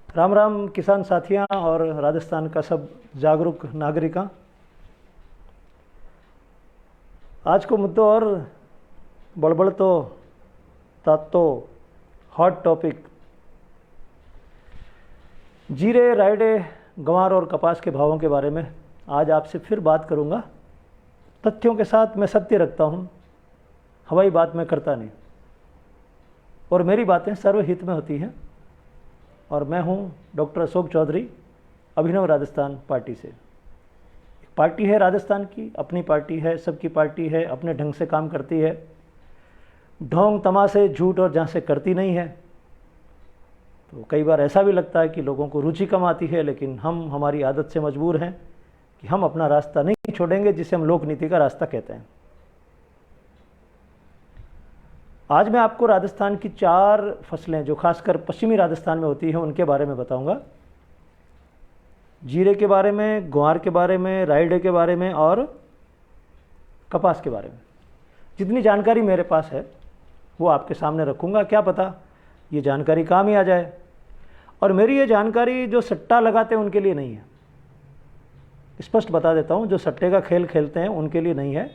राम राम किसान साथियाँ और राजस्थान का सब जागरूक नागरिकां। आज को मुद्दों और बड़बड़ तो तातो हॉट टॉपिक जीरे, रायडे, गंवार और कपास के भावों के बारे में आज आपसे फिर बात करूंगा। तथ्यों के साथ मैं सत्य रखता हूं, हवाई बात मैं करता नहीं और मेरी बातें सर्वहित में होती हैं। और मैं हूं डॉक्टर अशोक चौधरी, अभिनव राजस्थान पार्टी से। एक पार्टी है राजस्थान की, अपनी पार्टी है, सबकी पार्टी है, अपने ढंग से काम करती है, ढोंग तमाशे झूठ और झांसे करती नहीं है। तो कई बार ऐसा भी लगता है कि लोगों को रुचि कम आती है, लेकिन हम हमारी आदत से मजबूर हैं कि हम अपना रास्ता नहीं छोड़ेंगे, जिसे हम लोक नीति का रास्ता कहते हैं। आज मैं आपको राजस्थान की 4 फसलें जो खासकर पश्चिमी राजस्थान में होती हैं उनके बारे में बताऊंगा। जीरे के बारे में, ग्वार के बारे में, रायडे के बारे में और कपास के बारे में। जितनी जानकारी मेरे पास है वो आपके सामने रखूंगा। क्या पता ये जानकारी काम ही आ जाए। और मेरी ये जानकारी जो सट्टा लगाते हैं उनके लिए नहीं है, स्पष्ट बता देता हूँ। जो सट्टे का खेल खेलते हैं उनके लिए नहीं है।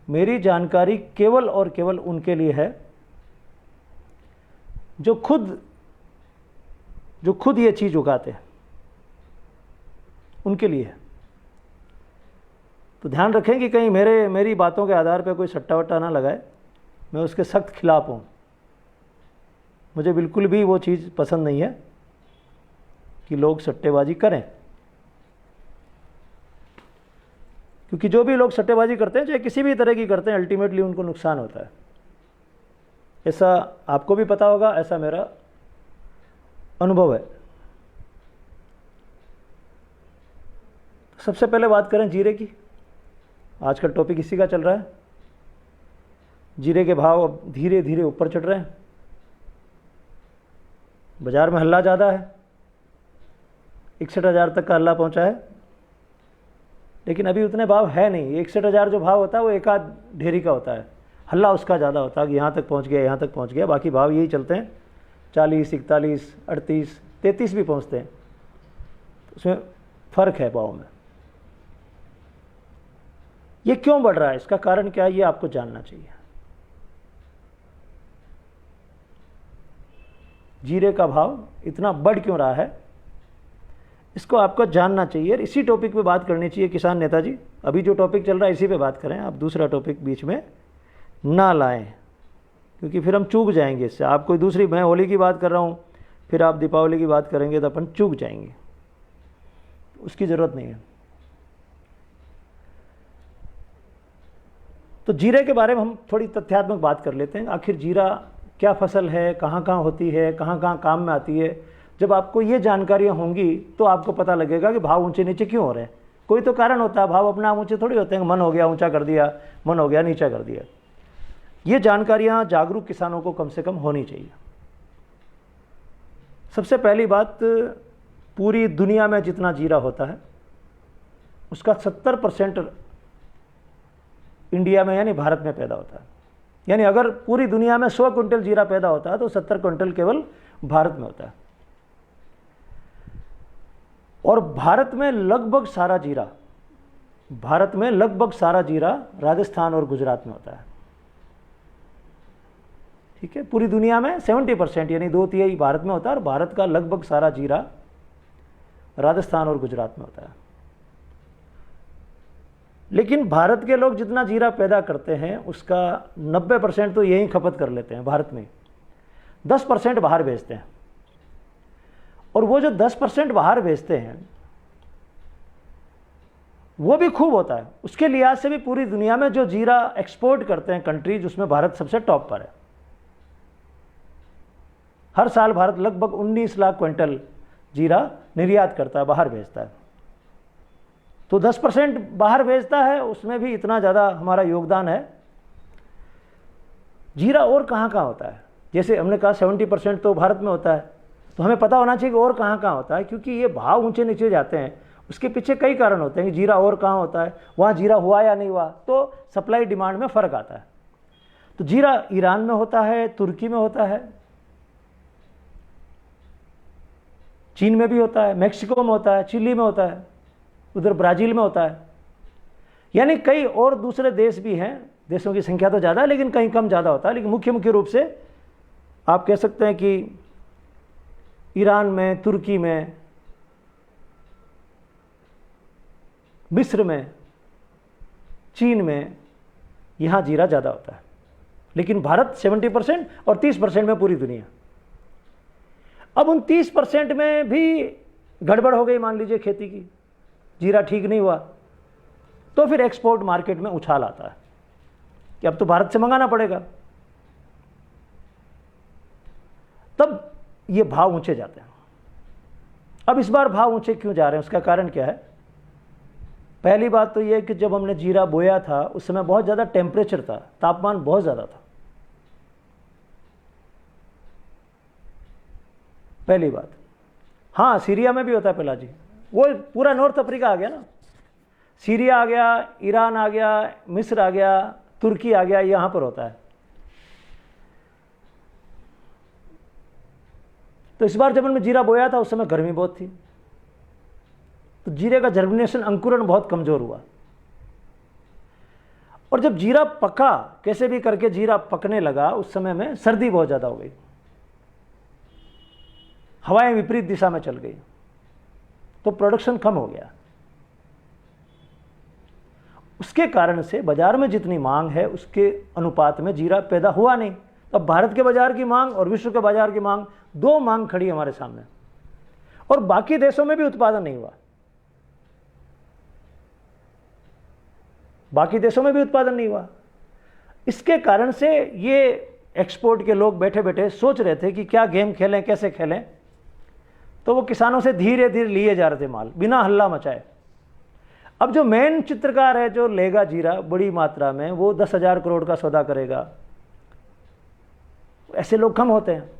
मेरी जानकारी केवल और केवल उनके लिए है जो खुद ये चीज़ उगाते हैं, उनके लिए है। तो ध्यान रखें कि कहीं मेरी बातों के आधार पर कोई सट्टा वट्टा ना लगाए। मैं उसके सख्त खिलाफ हूँ। मुझे बिल्कुल भी वो चीज़ पसंद नहीं है कि लोग सट्टेबाजी करें, क्योंकि जो भी लोग सट्टेबाजी करते हैं, चाहे किसी भी तरह की करते हैं, अल्टीमेटली उनको नुकसान होता है। ऐसा आपको भी पता होगा, ऐसा मेरा अनुभव है। सबसे पहले बात करें जीरे की। आजकल टॉपिक इसी का चल रहा है। जीरे के भाव अब धीरे धीरे ऊपर चढ़ रहे हैं। बाजार में हल्ला ज़्यादा है, 61,000 तक का हल्ला पहुंचा है, लेकिन अभी उतने भाव है नहीं। 61,000 जो भाव होता है वो एक आध ढेरी का होता है, हल्ला उसका ज़्यादा होता है कि यहाँ तक पहुँच गया, यहाँ तक पहुँच गया। बाकी भाव यही चलते हैं, 40, 41, 38, 33 भी पहुँचते हैं। उसमें फ़र्क है भाव में। ये क्यों बढ़ रहा है, इसका कारण क्या है, ये आपको जानना चाहिए। जीरे का भाव इतना बढ़ क्यों रहा है, इसको आपको जानना चाहिए। इसी टॉपिक पे बात करनी चाहिए किसान नेताजी। अभी जो टॉपिक चल रहा है इसी पे बात करें, आप दूसरा टॉपिक बीच में ना लाएं, क्योंकि फिर हम चूक जाएंगे इससे। आप कोई दूसरी, मैं होली की बात कर रहा हूँ, फिर आप दीपावली की बात करेंगे तो अपन चूक जाएंगे। उसकी ज़रूरत नहीं है। तो जीरे के बारे में हम थोड़ी तथ्यात्मक बात कर लेते हैं। आखिर जीरा क्या फसल है, कहाँ कहाँ होती है, कहाँ कहाँ काम में आती है। जब आपको ये जानकारियाँ होंगी तो आपको पता लगेगा कि भाव ऊंचे नीचे क्यों हो रहे हैं। कोई तो कारण होता है, भाव अपने आप ऊंचे थोड़ी होते हैं। मन हो गया ऊंचा कर दिया, मन हो गया नीचा कर दिया। ये जानकारियाँ जागरूक किसानों को कम से कम होनी चाहिए। सबसे पहली बात, पूरी दुनिया में जितना जीरा होता है उसका 70% इंडिया में यानी भारत में पैदा होता है। यानी अगर पूरी दुनिया में 100 क्विंटल जीरा पैदा होता है तो 70 क्विंटल केवल भारत में होता है। और भारत में लगभग सारा जीरा राजस्थान और गुजरात में होता है। ठीक है, पूरी दुनिया में 70% यानी 2/3 भारत में होता है और भारत का लगभग सारा जीरा राजस्थान और गुजरात में होता है। लेकिन भारत के लोग जितना जीरा पैदा करते हैं उसका 90% तो यहीं खपत कर लेते हैं भारत में, 10% बाहर भेजते हैं। और वो जो 10% बाहर भेजते हैं वो भी खूब होता है। उसके लिहाज से भी पूरी दुनिया में जो जीरा एक्सपोर्ट करते हैं कंट्रीज, उसमें भारत सबसे टॉप पर है। हर साल भारत लगभग 19 लाख क्विंटल जीरा निर्यात करता है, बाहर भेजता है। तो 10% बाहर भेजता है, उसमें भी इतना ज़्यादा हमारा योगदान है। जीरा और कहाँ कहाँ होता है, जैसे हमने कहा 70% तो भारत में होता है, तो हमें पता होना चाहिए कि और कहाँ कहाँ होता है। क्योंकि ये भाव ऊंचे नीचे जाते हैं, उसके पीछे कई कारण होते हैं कि जीरा और कहाँ होता है, वहाँ जीरा हुआ या नहीं हुआ, तो सप्लाई डिमांड में फ़र्क आता है। तो जीरा ईरान में होता है, तुर्की में होता है, चीन में भी होता है, मैक्सिको में होता है, चिली में होता है, उधर ब्राज़ील में होता है। यानी कई और दूसरे देश भी हैं, देशों की संख्या तो ज़्यादा है लेकिन कहीं कम ज़्यादा होता है। लेकिन मुख्य रूप से आप कह सकते हैं कि ईरान में, तुर्की में, मिस्र में, चीन में यहाँ जीरा ज़्यादा होता है। लेकिन भारत 70% और 30% में पूरी दुनिया। अब उन 30% में भी गड़बड़ हो गई, मान लीजिए खेती की, जीरा ठीक नहीं हुआ, तो फिर एक्सपोर्ट मार्केट में उछाल आता है कि अब तो भारत से मंगाना पड़ेगा। तब ये भाव ऊंचे जाते हैं। अब इस बार भाव ऊंचे क्यों जा रहे हैं, उसका कारण क्या है? पहली बात तो ये कि जब हमने जीरा बोया था उस समय बहुत ज़्यादा टेम्परेचर था, तापमान बहुत ज़्यादा था, पहली बात। हाँ, सीरिया में भी होता है पिलाजी, वो पूरा नॉर्थ अफ्रीका आ गया ना, सीरिया आ गया, ईरान आ गया, मिस्र आ गया, तुर्की आ गया, यहाँ पर होता है। तो इस बार जब हमने जीरा बोया था उस समय गर्मी बहुत थी, तो जीरे का जर्मिनेशन, अंकुरण बहुत कमज़ोर हुआ। और जब जीरा पका, कैसे भी करके जीरा पकने लगा, उस समय में सर्दी बहुत ज़्यादा हो गई, हवाएं विपरीत दिशा में चल गई, तो प्रोडक्शन कम हो गया। उसके कारण से बाजार में जितनी मांग है उसके अनुपात में जीरा पैदा हुआ नहीं। अब भारत के बाजार की मांग और विश्व के बाजार की मांग, दो मांग खड़ी हमारे सामने, और बाकी देशों में भी उत्पादन नहीं हुआ, बाकी देशों में भी उत्पादन नहीं हुआ। इसके कारण से ये एक्सपोर्ट के लोग बैठे बैठे सोच रहे थे कि क्या गेम खेलें, कैसे खेलें, तो वो किसानों से धीरे धीरे लिए जा रहे थे माल, बिना हल्ला मचाए। अब जो मेन चित्रकार है, जो लेगा जीरा बड़ी मात्रा में, वो 10,000 करोड़ का सौदा करेगा, ऐसे लोग कम होते हैं,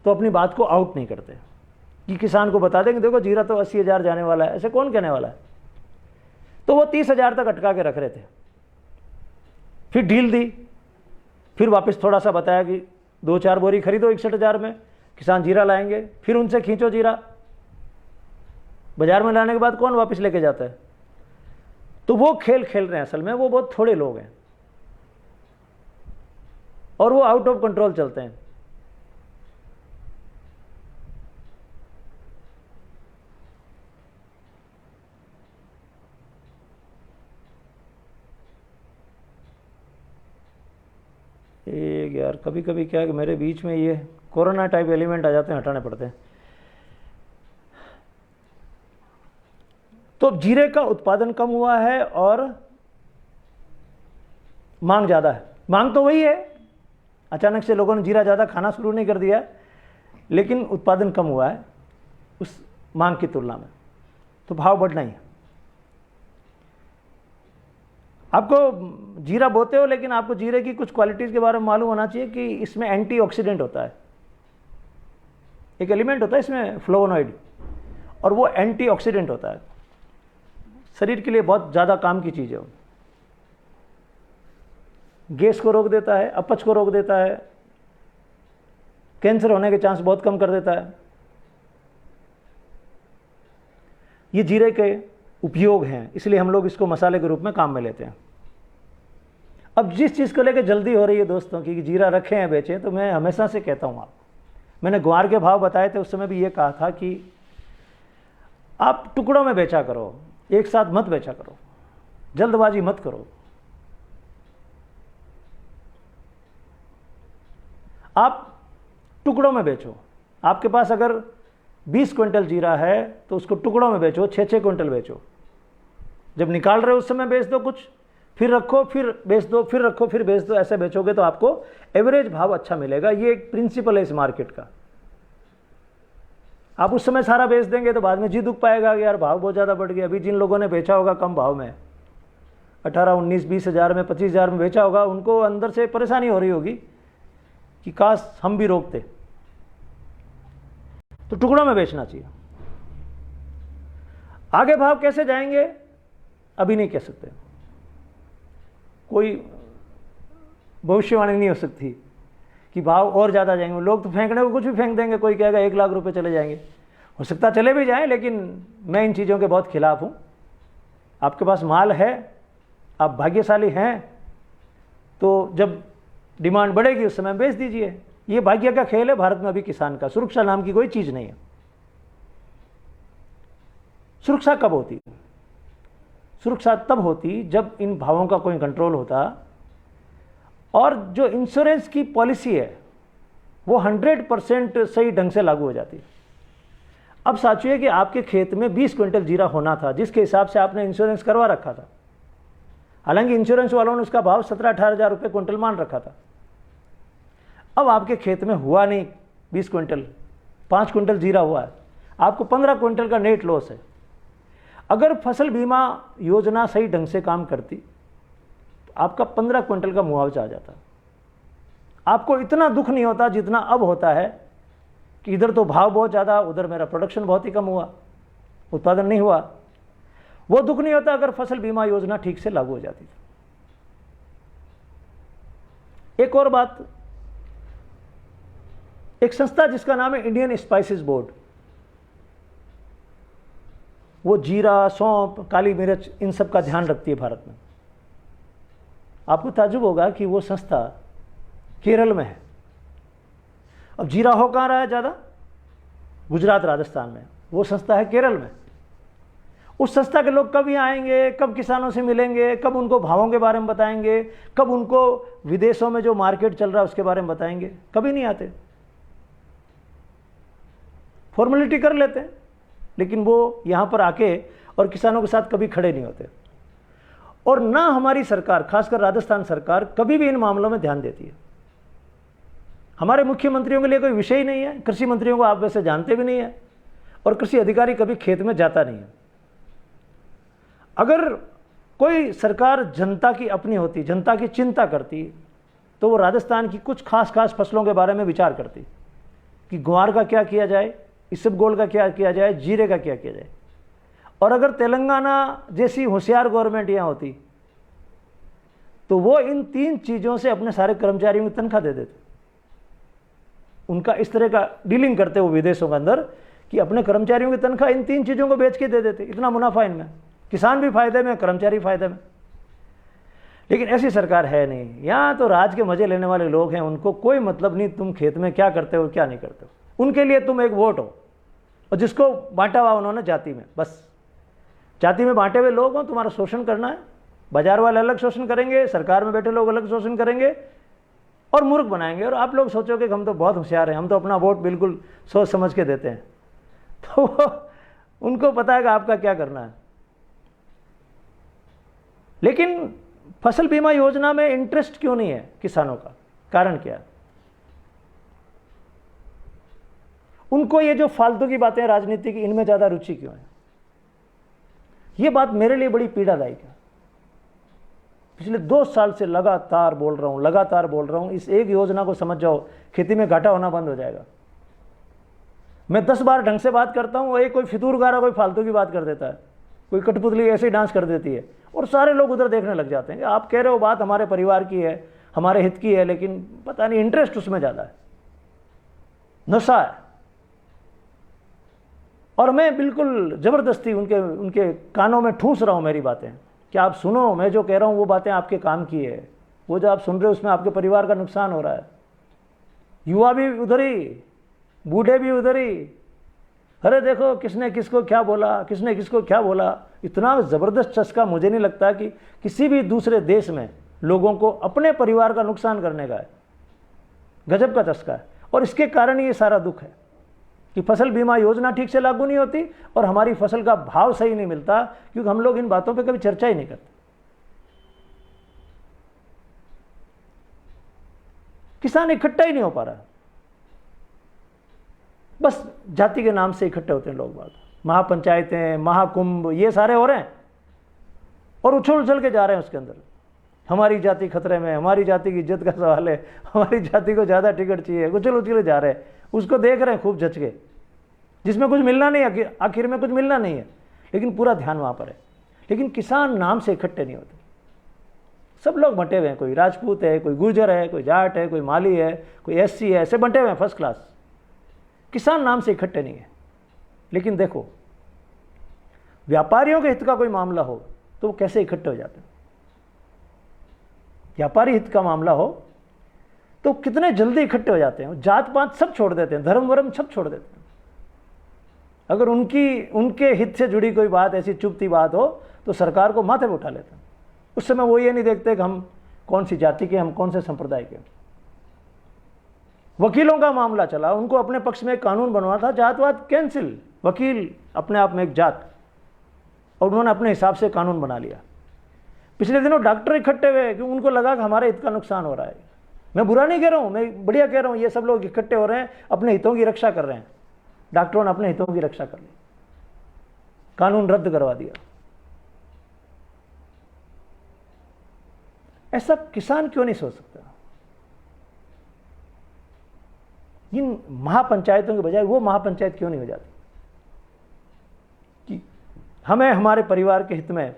तो अपनी बात को आउट नहीं करते कि किसान को बता देंगे देखो जीरा तो 80,000 जाने वाला है, ऐसे कौन कहने वाला है। तो वो 30,000 तक अटका के रख रहे थे, फिर डील दी, फिर वापस थोड़ा सा बताया कि 2-4 बोरी खरीदो 61,000 में, किसान जीरा लाएंगे, फिर उनसे खींचो जीरा। बाजार में लाने के बाद कौन वापस लेके जाता है? तो वो खेल खेल रहे हैं असल में, वो बहुत थोड़े लोग हैं और वो आउट ऑफ कंट्रोल चलते हैं। एक यार कभी कभी क्या है कि मेरे बीच में ये कोरोना टाइप एलिमेंट आ जाते हैं, हटाने पड़ते हैं। तो जीरे का उत्पादन कम हुआ है और मांग ज़्यादा है। मांग तो वही है, अचानक से लोगों ने जीरा ज़्यादा खाना शुरू नहीं कर दिया, लेकिन उत्पादन कम हुआ है उस मांग की तुलना में, तो भाव बढ़ना ही है। आपको जीरा बोते हो, लेकिन आपको जीरे की कुछ क्वालिटीज़ के बारे में मालूम होना चाहिए कि इसमें एंटीऑक्सीडेंट होता है, एक एलिमेंट होता है इसमें फ्लोवोनॉइड, और वो एंटीऑक्सीडेंट होता है, शरीर के लिए बहुत ज़्यादा काम की चीज़ है। गैस को रोक देता है, अपच को रोक देता है, कैंसर होने के चांस बहुत कम कर देता है। ये जीरे के उपयोग हैं, इसलिए हम लोग इसको मसाले के रूप में काम में लेते हैं। अब जिस चीज़ को लेकर जल्दी हो रही है दोस्तों कि जीरा रखें या बेचें, तो मैं हमेशा से कहता हूँ, मैंने ग्वार के भाव बताए थे, उस समय भी ये कहा था कि आप टुकड़ों में बेचा करो, एक साथ मत बेचा करो, जल्दबाजी मत करो। आप टुकड़ों में बेचो। आपके पास अगर 20 क्विंटल जीरा है तो उसको टुकड़ों में बेचो, 6-6 क्विंटल बेचो। जब निकाल रहे हो उस समय बेच दो कुछ, फिर रखो, फिर बेच दो, फिर रखो, फिर बेच दो। ऐसे बेचोगे तो आपको एवरेज भाव अच्छा मिलेगा। ये एक प्रिंसिपल है इस मार्केट का। आप उस समय सारा बेच देंगे तो बाद में जी दुख पाएगा कि यार भाव बहुत ज़्यादा बढ़ गया। अभी जिन लोगों ने बेचा होगा कम भाव में, 18, 19, 20 हज़ार में, 25 हज़ार में बेचा होगा, उनको अंदर से परेशानी हो रही होगी कि काश हम भी रोकते। तो टुकड़ों में बेचना चाहिए। आगे भाव कैसे जाएंगे अभी नहीं कह सकते, कोई भविष्यवाणी नहीं हो सकती कि भाव और ज़्यादा जाएंगे। लोग तो फेंकने को कुछ भी फेंक देंगे, कोई कहेगा 1 लाख रुपए चले जाएंगे, हो सकता चले भी जाएं, लेकिन मैं इन चीज़ों के बहुत खिलाफ हूँ। आपके पास माल है, आप भाग्यशाली हैं, तो जब डिमांड बढ़ेगी उस समय बेच दीजिए। ये भाग्य का खेल है भारत में अभी किसान का। सुरक्षा नाम की कोई चीज़ नहीं है। सुरक्षा कब होती? सुरक्षा तब होती जब इन भावों का कोई कंट्रोल होता और जो इंश्योरेंस की पॉलिसी है वो 100% सही ढंग से लागू हो जाती। अब सोचिए कि आपके खेत में 20 क्विंटल जीरा होना था, जिसके हिसाब से आपने इंश्योरेंस करवा रखा था। हालांकि इंश्योरेंस वालों ने उसका भाव 17-18 हज़ार रुपये क्विंटल मान रखा था। अब आपके खेत में हुआ नहीं 20 क्विंटल, 5 क्विंटल जीरा हुआ है, आपको 15 क्विंटल का नेट लॉस है। अगर फसल बीमा योजना सही ढंग से काम करती तो आपका 15 क्विंटल का मुआवजा आ जाता। आपको इतना दुख नहीं होता जितना अब होता है कि इधर तो भाव बहुत ज़्यादा, उधर मेरा प्रोडक्शन बहुत ही कम हुआ, उत्पादन नहीं हुआ। वो दुख नहीं होता अगर फसल बीमा योजना ठीक से लागू हो जाती। एक और बात, एक संस्था जिसका नाम है इंडियन स्पाइसेस बोर्ड, वो जीरा, सौंफ, काली मिर्च इन सब का ध्यान रखती है भारत में। आपको ताज्जुब होगा कि वो संस्था केरल में है। अब जीरा हो कहाँ रहा है ज़्यादा? गुजरात, राजस्थान में। वो संस्था है केरल में। उस संस्था के लोग कब यहाँ आएंगे, कब किसानों से मिलेंगे, कब उनको भावों के बारे में बताएंगे, कब उनको विदेशों में जो मार्केट चल रहा है उसके बारे में बताएंगे? कभी नहीं आते। फॉर्मेलिटी कर लेते हैं, लेकिन वो यहाँ पर आके और किसानों के साथ कभी खड़े नहीं होते। और ना हमारी सरकार, खासकर राजस्थान सरकार, कभी भी इन मामलों में ध्यान देती है। हमारे मुख्यमंत्रियों के लिए कोई विषय ही नहीं है। कृषि मंत्रियों को आप वैसे जानते भी नहीं है, और कृषि अधिकारी कभी खेत में जाता नहीं है। अगर कोई सरकार जनता की अपनी होती, जनता की चिंता करती, तो वो राजस्थान की कुछ खास फसलों के बारे में विचार करती कि ग्वार का क्या किया जाए, इसबगोल का क्या किया जाए, जीरे का क्या किया जाए। और अगर तेलंगाना जैसी होशियार गवर्नमेंट यहाँ होती तो वो इन 3 चीज़ों से अपने सारे कर्मचारियों की तनख्वाह दे देते। उनका इस तरह का डीलिंग करते वो विदेशों के अंदर कि अपने कर्मचारियों की तनख्वाह इन 3 चीज़ों को बेच के दे देते। इतना मुनाफा इनमें, किसान भी फायदे में, कर्मचारी फायदे में। लेकिन ऐसी सरकार है नहीं। यहाँ तो राज के मजे लेने वाले लोग हैं, उनको कोई मतलब नहीं तुम खेत में क्या करते हो क्या नहीं करते हो। उनके लिए तुम एक वोट हो, और जिसको बांटा हुआ उन्होंने जाति में, बस जाति में बांटे हुए लोग हो, तुम्हारा शोषण करना है। बाजार वाले अलग शोषण करेंगे, सरकार में बैठे लोग अलग शोषण करेंगे और मूर्ख बनाएंगे। और आप लोग सोचोगे कि हम तो बहुत होशियार हैं, हम तो अपना वोट बिल्कुल सोच समझ के देते हैं। तो उनको पता है कि आपका क्या करना है। लेकिन फसल बीमा योजना में इंटरेस्ट क्यों नहीं है किसानों का? कारण क्या है? उनको ये जो फालतू की बातें राजनीति की, इनमें ज़्यादा रुचि क्यों है? ये बात मेरे लिए बड़ी पीड़ादायक है। पिछले 2 साल से लगातार बोल रहा हूं। इस एक योजना को समझ जाओ, खेती में घाटा होना बंद हो जाएगा। मैं 10 बार ढंग से बात करता हूं, एक कोई फितूरगारा कोई फालतू की बात कर देता है, कोई कठपुतली ऐसे ही डांस कर देती है, और सारे लोग उधर देखने लग जाते हैं कि आप कह रहे हो बात हमारे परिवार की है, हमारे हित की है, लेकिन पता नहीं इंटरेस्ट उसमें ज़्यादा है, नशा है। और मैं बिल्कुल ज़बरदस्ती उनके कानों में ठूस रहा हूँ मेरी बातें कि आप सुनो, मैं जो कह रहा हूँ वो बातें आपके काम की है। वो जो आप सुन रहे हो उसमें आपके परिवार का नुकसान हो रहा है। युवा भी उधर ही, बूढ़े भी उधर ही। अरे देखो किसने किसको क्या बोला, किसने किसको क्या बोला। इतना ज़बरदस्त चस्का मुझे नहीं लगता कि किसी भी दूसरे देश में लोगों को अपने परिवार का नुकसान करने का है। गजब का चस्का है। और इसके कारण ये सारा दुख है कि फसल बीमा योजना ठीक से लागू नहीं होती और हमारी फसल का भाव सही नहीं मिलता, क्योंकि हम लोग इन बातों पे कभी चर्चा ही नहीं करते। किसान इकट्ठा ही नहीं हो पा रहा, बस जाति के नाम से इकट्ठे होते हैं लोग बात। महापंचायतें, महाकुंभ, ये सारे हो रहे हैं और उछल उछल के जा रहे हैं उसके अंदर। हमारी जाति खतरे में, हमारी जाति की इज्जत का सवाल है, हमारी जाति को ज़्यादा टिकट चाहिए, उछल उछल के जा रहे हैं। उसको देख रहे हैं खूब जच के, जिसमें कुछ मिलना नहीं है, आखिर में कुछ मिलना नहीं है, लेकिन पूरा ध्यान वहाँ पर है। लेकिन किसान नाम से इकट्ठे नहीं होते। सब लोग बंटे हुए हैं, कोई राजपूत है, कोई गुर्जर है, कोई जाट है, कोई माली है, कोई एससी है, ऐसे बंटे हुए हैं फर्स्ट क्लास। किसान नाम से इकट्ठे नहीं है। लेकिन देखो, व्यापारियों के हित का कोई मामला हो तो वो कैसे इकट्ठे हो जाते हैं। व्यापारी हित का मामला हो तो कितने जल्दी इकट्ठे हो जाते हैं, जात पात सब छोड़ देते हैं, धर्म वर्म सब छोड़ देते हैं। अगर उनके हित से जुड़ी कोई बात, ऐसी चुभती बात हो तो सरकार को माथे पर उठा लेते हैं। उस समय वो ये नहीं देखते कि हम कौन सी जाति के, हम कौन से संप्रदाय के। वकीलों का मामला चला, उनको अपने पक्ष में एक कानून बनवाना था, जातवाद कैंसिल, वकील अपने आप में एक जात, और उन्होंने अपने हिसाब से कानून बना लिया। पिछले दिनों डॉक्टर इकट्ठे हुए कि उनको लगा कि हमारे हित का नुकसान हो रहा है। मैं बुरा नहीं कह रहा हूं, मैं बढ़िया कह रहा हूं, ये सब लोग इकट्ठे हो रहे हैं, अपने हितों की रक्षा कर रहे हैं। डॉक्टरों ने अपने हितों की रक्षा कर ली, कानून रद्द करवा दिया। ऐसा किसान क्यों नहीं सोच सकता? इन महापंचायतों के बजाय वो महापंचायत क्यों नहीं हो जाती कि हमें हमारे परिवार के हित में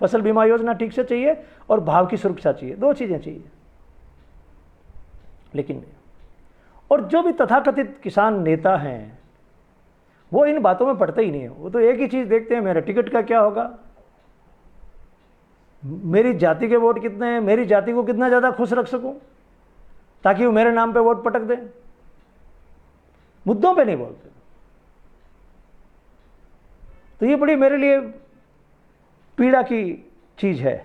फसल बीमा योजना ठीक से चाहिए और भाव की सुरक्षा चाहिए, दो चीजें चाहिए। लेकिन और जो भी तथाकथित किसान नेता हैं वो इन बातों में पड़ते ही नहीं है। वो तो एक ही चीज देखते हैं, मेरे टिकट का क्या होगा, मेरी जाति के वोट कितने हैं, मेरी जाति को कितना ज्यादा खुश रख सकूं ताकि वो मेरे नाम पे वोट पटक दें। मुद्दों पे नहीं बोलते। तो ये बड़ी मेरे लिए पीड़ा की चीज है।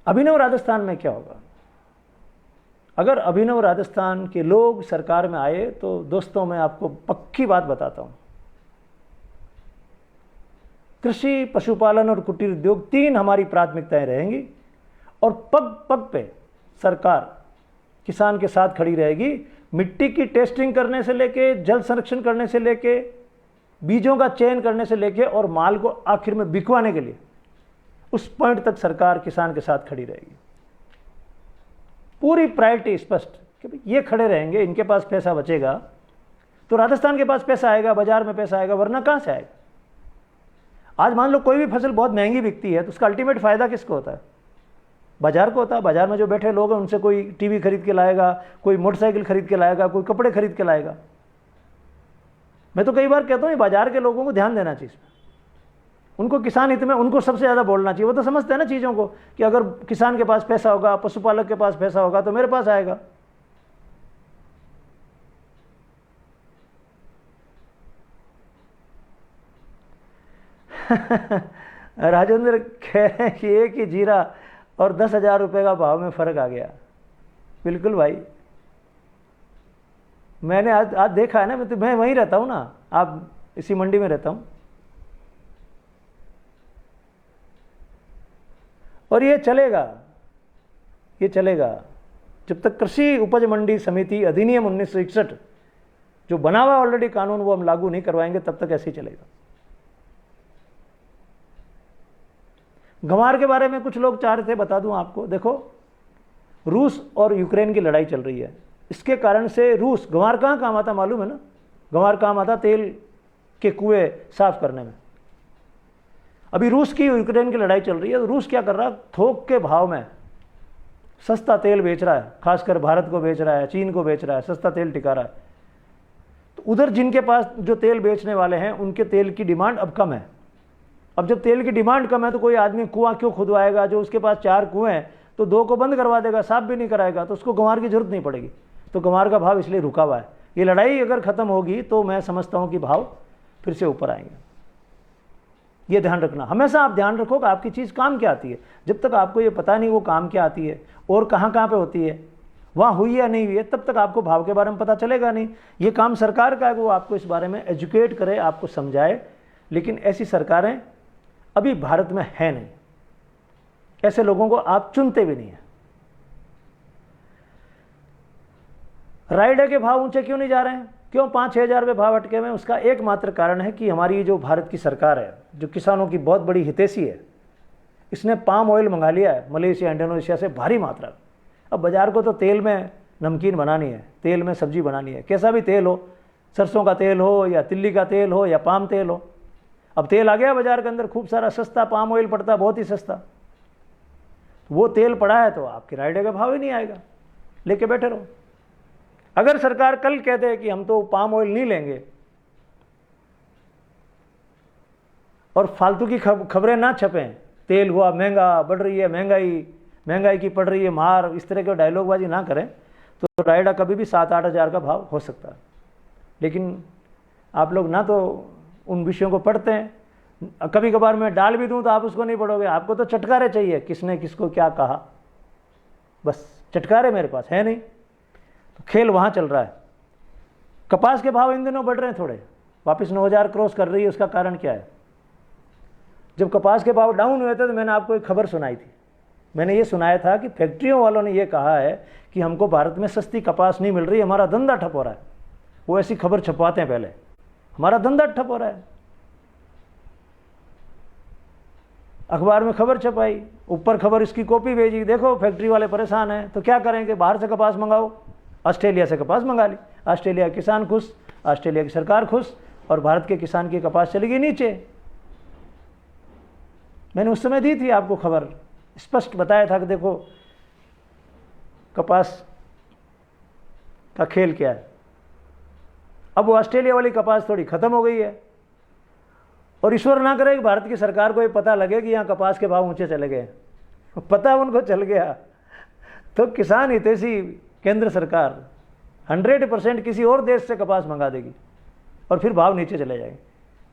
अभिनव राजस्थान में क्या होगा? अगर अभिनव राजस्थान के लोग सरकार में आए तो दोस्तों मैं आपको पक्की बात बताता हूं, कृषि, पशुपालन और कुटीर उद्योग, तीन हमारी प्राथमिकताएं रहेंगी और पग पग पे सरकार किसान के साथ खड़ी रहेगी। मिट्टी की टेस्टिंग करने से लेके, जल संरक्षण करने से लेके, बीजों का चयन करने से लेके और माल को आखिर में बिकवाने के लिए, उस पॉइंट तक सरकार किसान के साथ खड़ी रहेगी। पूरी प्रायोरिटी स्पष्ट कि ये खड़े रहेंगे, इनके पास पैसा बचेगा तो राजस्थान के पास पैसा आएगा, बाजार में पैसा आएगा, वरना कहां से आएगा? आज मान लो कोई भी फसल बहुत महंगी बिकती है तो उसका अल्टीमेट फायदा किसको होता है? बाजार को होता है। बाजार में जो बैठे लोग हैं उनसे कोई टीवी खरीद के लाएगा, कोई मोटरसाइकिल खरीद के लाएगा, कोई कपड़े खरीद के लाएगा। मैं तो कई बार कहता हूं बाजार के लोगों को ध्यान देना चाहिए, उनको किसान हित में उनको सबसे ज्यादा बोलना चाहिए। वो तो समझते हैं ना चीजों को कि अगर किसान के पास पैसा होगा, पशुपालक के पास पैसा होगा तो मेरे पास आएगा। राजेंद्र कह रहे हैं कि एक ही जीरा और 10,000 रुपये का भाव में फर्क आ गया। बिल्कुल भाई, मैंने आज देखा है ना, मैं वहीं रहता हूं ना, आप इसी मंडी में रहता हूं, और ये चलेगा जब तक कृषि उपज मंडी समिति अधिनियम 1961 जो बना हुआ ऑलरेडी कानून वो हम लागू नहीं करवाएंगे, तब तक ऐसे ही चलेगा। गंवार के बारे में कुछ लोग चाह रहे थे, बता दूं आपको। देखो, रूस और यूक्रेन की लड़ाई चल रही है, इसके कारण से रूस, गंवार कहाँ काम आता मालूम है ना? गंवार काम आता तेल के कुएं साफ करने में। अभी रूस की यूक्रेन की लड़ाई चल रही है तो रूस क्या कर रहा है, थोक के भाव में सस्ता तेल बेच रहा है, खासकर भारत को बेच रहा है, चीन को बेच रहा है, सस्ता तेल टिका रहा है। तो उधर जिनके पास जो तेल बेचने वाले हैं उनके तेल की डिमांड अब कम है। अब जब तेल की डिमांड कम है तो कोई आदमी कुआं क्यों खुदवाएगा? जो उसके पास 4 कुएं हैं तो 2 को बंद करवा देगा, साफ भी नहीं कराएगा, तो उसको गंवार की जरूरत नहीं पड़ेगी। तो गंवार का भाव इसलिए रुका हुआ है। ये लड़ाई अगर खत्म होगी तो मैं समझता हूं कि भाव फिर से ऊपर आएंगे। ये ध्यान रखना, हमेशा आप ध्यान रखो कि आपकी चीज़ काम क्या आती है। जब तक आपको ये पता नहीं वो काम क्या आती है और कहाँ पे होती है, वहाँ हुई या नहीं हुई है, तब तक आपको भाव के बारे में पता चलेगा नहीं। ये काम सरकार का है, वो आपको इस बारे में एजुकेट करे, आपको समझाए। लेकिन ऐसी सरकारें अभी भारत में है नहीं, ऐसे लोगों को आप चुनते भी नहीं है। राइडे के भाव ऊंचे क्यों नहीं जा रहे हैं? क्यों 5-6 हज़ार रुपये भाव अटके हुए हैं? उसका एकमात्र कारण है कि हमारी जो भारत की सरकार है, जो किसानों की बहुत बड़ी हितैषी है, इसने पाम ऑयल मंगा लिया है मलेशिया, इंडोनेशिया से भारी मात्रा। अब बाजार को तो तेल में नमकीन बनानी है, तेल में सब्जी बनानी है, कैसा भी तेल हो, सरसों का तेल हो या तिल्ली का तेल हो या पाम तेल हो। अब तेल आ गया बाजार के अंदर खूब सारा, सस्ता पाम ऑयल पड़ता है, बहुत ही सस्ता। वो तेल पड़ा है तो आपके राइडे का भाव ही नहीं आएगा, लेके बैठे रहो। अगर सरकार कल कह दे कि हम तो पाम ऑयल नहीं लेंगे और फालतू की खबरें ना छपें, तेल हुआ महंगा, बढ़ रही है महंगाई की पड़ रही है मार, इस तरह के डायलॉगबाजी ना करें, तो रायडा कभी भी 7-8 हज़ार का भाव हो सकता है। लेकिन आप लोग ना तो उन विषयों को पढ़ते हैं, कभी कभार मैं डाल भी दूं तो आप उसको नहीं पढ़ोगे, आपको तो चटकारे चाहिए, किसने किसको क्या कहा, बस चटकारे मेरे पास है नहीं। तो खेल वहाँ चल रहा है। कपास के भाव इन दिनों बढ़ रहे हैं, थोड़े वापस 9,000 क्रॉस कर रही है। उसका कारण क्या है? जब कपास के भाव डाउन हुए थे तो मैंने आपको एक खबर सुनाई थी। मैंने ये सुनाया था कि फैक्ट्रियों वालों ने ये कहा है कि हमको भारत में सस्ती कपास नहीं मिल रही, हमारा धंधा ठप हो रहा है। वो ऐसी खबर छपवाते हैं पहले, हमारा धंधा ठप हो रहा है। अखबार में खबर छपाई, ऊपर खबर इसकी कॉपी भेजी, देखो फैक्ट्री वाले परेशान हैं। तो क्या करेंगे? बाहर से कपास मंगाओ। ऑस्ट्रेलिया से कपास मंगा ली, ऑस्ट्रेलिया के किसान खुश, ऑस्ट्रेलिया की सरकार खुश, और भारत के किसान की कपास चली गई नीचे। मैंने उस समय दी थी आपको खबर, स्पष्ट बताया था कि देखो कपास का खेल क्या है। अब वो ऑस्ट्रेलिया वाली कपास थोड़ी खत्म हो गई है, और ईश्वर ना करे कि भारत की सरकार को ये पता लगे कि यहाँ कपास के भाव ऊंचे चले गए। पता उनको चल गया तो किसान हितैषी केंद्र सरकार 100% किसी और देश से कपास मंगा देगी और फिर भाव नीचे चले जाएंगे।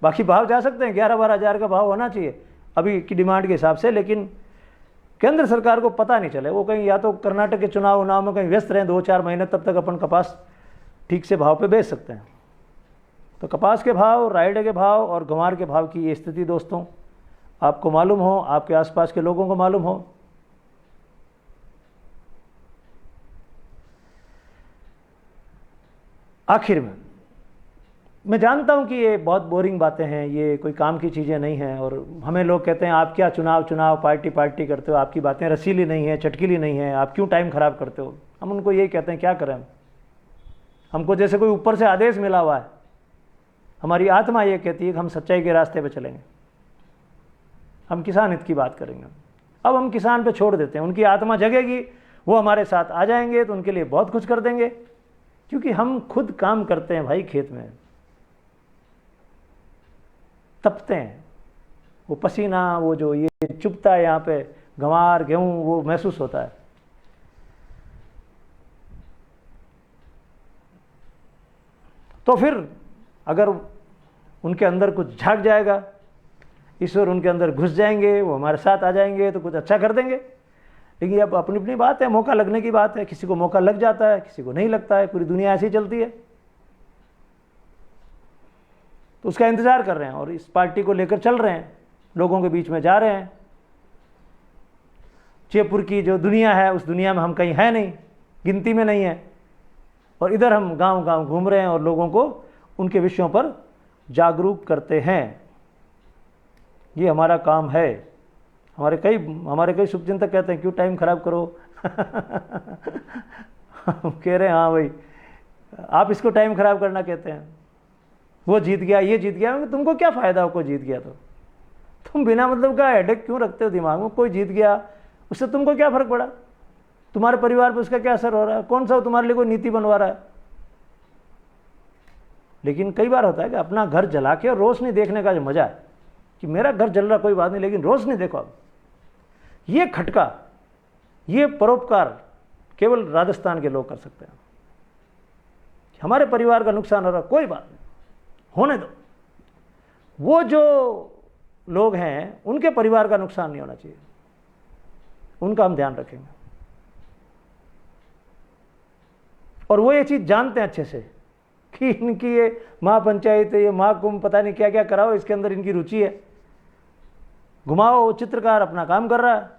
बाकी भाव जा सकते हैं, 11-12 हज़ार का भाव होना चाहिए अभी की डिमांड के हिसाब से, लेकिन केंद्र सरकार को पता नहीं चले। वो कहीं या तो कर्नाटक के चुनाव में कहीं व्यस्त रहें 2-4 महीने, तब तक अपन कपास ठीक से भाव पे बेच सकते हैं। तो कपास के भाव, रायडे के भाव और गंवार के भाव की ये स्थिति दोस्तों आपको मालूम हो, आपके आसपास के लोगों को मालूम हो। आखिर में मैं जानता हूं कि ये बहुत बोरिंग बातें हैं, ये कोई काम की चीज़ें नहीं हैं, और हमें लोग कहते हैं आप क्या चुनाव पार्टी करते हो, आपकी बातें रसीली नहीं है, चटकीली नहीं है, आप क्यों टाइम खराब करते हो। हम उनको यही कहते हैं क्या करें, हमको जैसे कोई ऊपर से आदेश मिला हुआ है। हमारी आत्मा ये कहती है कि हम सच्चाई के रास्ते पे चलेंगे, हम किसान हित की बात करेंगे। अब हम किसान पे छोड़ देते हैं, उनकी आत्मा जगेगी, वो हमारे साथ आ जाएंगे तो उनके लिए बहुत कुछ कर देंगे, क्योंकि हम खुद काम करते हैं भाई, खेत में तपते हैं, वो पसीना, वो जो ये चुभता है यहाँ पे गंवार गेहूँ, वो महसूस होता है। तो फिर अगर उनके अंदर कुछ झांक जाएगा, ईश्वर उनके अंदर घुस जाएंगे, वो हमारे साथ आ जाएंगे तो कुछ अच्छा कर देंगे। लेकिन अब अपनी अपनी बात है, मौका लगने की बात है। किसी को मौका लग जाता है, किसी को नहीं लगता है। पूरी दुनिया ऐसी चलती है, तो उसका इंतजार कर रहे हैं और इस पार्टी को लेकर चल रहे हैं, लोगों के बीच में जा रहे हैं। जयपुर की जो दुनिया है उस दुनिया में हम कहीं है नहीं, गिनती में नहीं है, और इधर हम गांव गांव घूम रहे हैं और लोगों को उनके विषयों पर जागरूक करते हैं। ये हमारा काम है। हमारे कई शुभचिंतक कहते हैं क्यों टाइम खराब करो। हम कह रहे हैं हाँ भाई, आप इसको टाइम खराब करना कहते हैं। वो जीत गया, ये जीत गया, तुमको क्या फ़ायदा हो, कोई जीत गया तो तुम बिना मतलब का हेडेक क्यों रखते हो दिमाग में। कोई जीत गया, उससे तुमको क्या फ़र्क पड़ा, तुम्हारे परिवार पर उसका क्या असर हो रहा है, कौन सा तुम्हारे लिए कोई नीति बनवा रहा है। लेकिन कई बार होता है कि अपना घर जला के और रोशनी देखने का जो मज़ा है कि मेरा घर जल रहा कोई बात नहीं, लेकिन रोशनी देखो। अब ये खटका, ये परोपकार केवल राजस्थान के लोग कर सकते हैं। हमारे परिवार का नुकसान हो रहा, कोई बात नहीं, होने दो। वो जो लोग हैं उनके परिवार का नुकसान नहीं होना चाहिए, उनका हम ध्यान रखेंगे। और वो ये चीज़ जानते हैं अच्छे से कि इनकी ये महापंचायत, ये महाकुंभ, पता नहीं क्या क्या कराओ, इसके अंदर इनकी रुचि है। घुमाओ, चित्रकार अपना काम कर रहा है।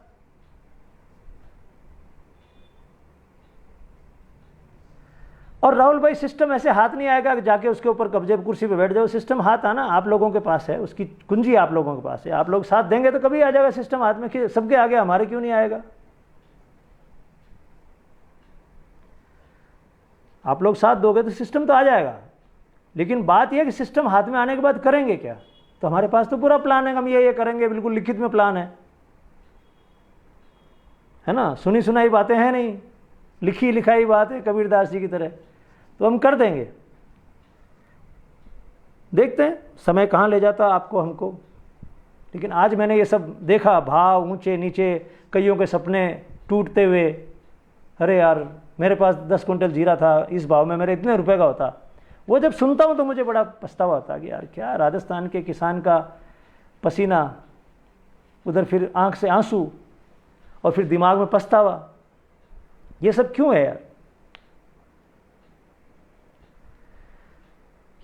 और राहुल भाई, सिस्टम ऐसे हाथ नहीं आएगा कि जाके उसके ऊपर कब्जे कुर्सी पे बैठ जाओ। सिस्टम हाथ आना आप लोगों के पास है, उसकी कुंजी आप लोगों के पास है। आप लोग साथ देंगे तो कभी आ जाएगा सिस्टम हाथ में। कि सबके आगे हमारे क्यों नहीं आएगा। आप लोग साथ दोगे तो सिस्टम तो आ जाएगा। लेकिन बात यह है कि सिस्टम हाथ में आने के बाद करेंगे क्या। तो हमारे पास तो पूरा प्लान है, हम ये करेंगे, बिल्कुल लिखित में प्लान है ना। सुनी सुनाई बातें हैं नहीं, लिखी लिखाई बात है, कबीरदास जी की तरह। तो हम कर देंगे, देखते हैं समय कहाँ ले जाता आपको हमको। लेकिन आज मैंने ये सब देखा, भाव ऊंचे नीचे, कईयों के सपने टूटते हुए। अरे यार, मेरे पास 10 कुंटल जीरा था, इस भाव में मेरे इतने रुपए का होता। वो जब सुनता हूँ तो मुझे बड़ा पछतावा होता है कि यार क्या राजस्थान के किसान का पसीना, उधर फिर आंख से आंसू और फिर दिमाग में पछतावा। ये सब क्यों है यार?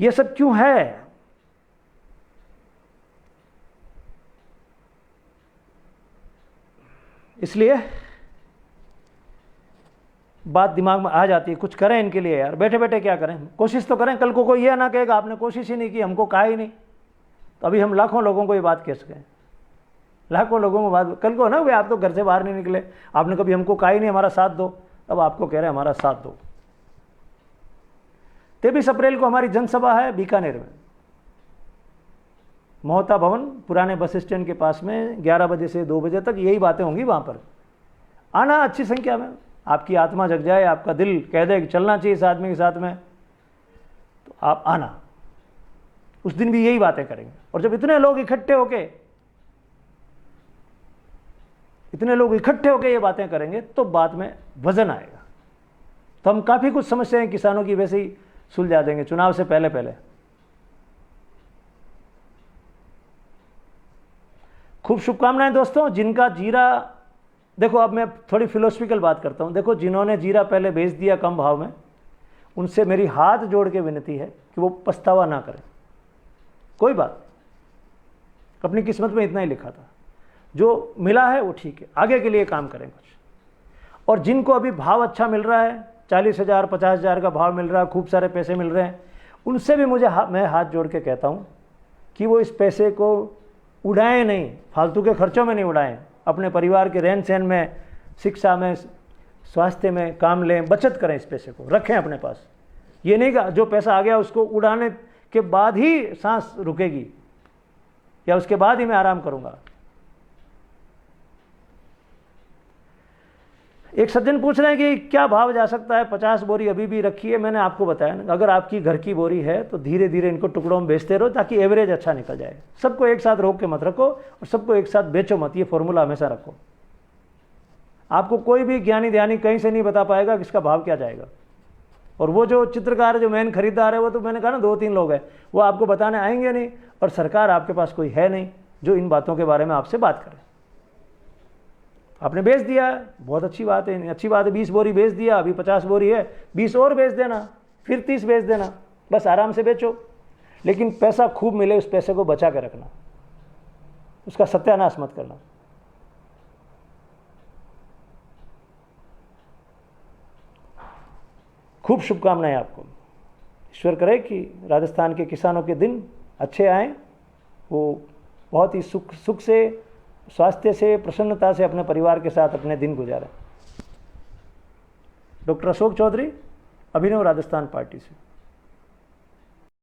ये सब क्यों है? इसलिए बात दिमाग में आ जाती है, कुछ करें इनके लिए यार। बैठे बैठे क्या करें, कोशिश तो करें। कल को कोई ये ना कहेगा आपने कोशिश ही नहीं की, हमको कहा ही नहीं। तो अभी हम लाखों लोगों को ये बात कह सकें, लाखों लोगों को बात। कल को ना वे आप तो घर से बाहर नहीं निकले, आपने कभी हमको कहा ही नहीं हमारा साथ दो, अब आपको कह रहे हैं हमारा साथ दो। 23 अप्रैल को हमारी जनसभा है बीकानेर में, मोहता भवन पुराने बस स्टैंड के पास में। 11 बजे से 2 बजे तक यही बातें होंगी वहाँ पर। आना अच्छी संख्या में, आपकी आत्मा जग जाए, आपका दिल कह दे कि चलना चाहिए इस आदमी के साथ में, तो आप आना। उस दिन भी यही बातें करेंगे। और जब इतने लोग इकट्ठे होके ये बातें करेंगे तो बात में वजन आएगा। तो हम काफ़ी कुछ समस्याएं किसानों की वैसे ही सुलझा देंगे चुनाव से पहले पहले। खूब शुभकामनाएं दोस्तों। जिनका जीरा, देखो अब मैं थोड़ी फिलोसफिकल बात करता हूं। देखो जिन्होंने जीरा पहले बेच दिया कम भाव में, उनसे मेरी हाथ जोड़ के विनती है कि वो पछतावा ना करें। कोई बात, अपनी किस्मत में इतना ही लिखा था, जो मिला है वो ठीक है, आगे के लिए काम करें कुछ। और जिनको अभी भाव अच्छा मिल रहा है, 40,000 50,000 का भाव मिल रहा है, खूब सारे पैसे मिल रहे हैं, उनसे भी मैं हाथ जोड़ के कहता हूं कि वो इस पैसे को उड़ाएं नहीं, फालतू के खर्चों में नहीं उड़ाएं, अपने परिवार के रहन सहन में, शिक्षा में, स्वास्थ्य में काम लें, बचत करें, इस पैसे को रखें अपने पास। ये नहीं कि जो पैसा आ गया उसको उड़ाने के बाद ही सांस रुकेगी या उसके बाद ही मैं आराम करूंगा। एक सज्जन पूछ रहे हैं कि क्या भाव जा सकता है, 50 बोरी अभी भी रखी है। मैंने आपको बताया ना, अगर आपकी घर की बोरी है तो धीरे धीरे इनको टुकड़ों में बेचते रहो ताकि एवरेज अच्छा निकल जाए। सबको एक साथ रोक के मत रखो और सबको एक साथ बेचो मत, ये फॉर्मूला हमेशा रखो। आपको कोई भी ज्ञानी ध्यानी कहीं से नहीं बता पाएगा कि इसका भाव क्या जाएगा। और वो जो चित्रकार, जो मेन खरीदार है, वो तो मैंने कहा ना 2-3 लोग हैं, वो आपको बताने आएंगे नहीं। और सरकार आपके पास कोई है नहीं जो इन बातों के बारे में आपसे बात करे। आपने बेच दिया है, बहुत अच्छी बात है, अच्छी बात है। 20 बोरी बेच दिया, अभी 50 बोरी है, 20 और बेच देना, फिर 30 बेच देना, बस आराम से बेचो। लेकिन पैसा खूब मिले, उस पैसे को बचा के रखना, उसका सत्यानाश मत करना। खूब शुभकामनाएं आपको। ईश्वर करे कि राजस्थान के किसानों के दिन अच्छे आएँ, वो बहुत ही सुख से, स्वास्थ्य से, प्रसन्नता से अपने परिवार के साथ अपने दिन गुजारें। डॉक्टर अशोक चौधरी, अभिनव राजस्थान पार्टी से।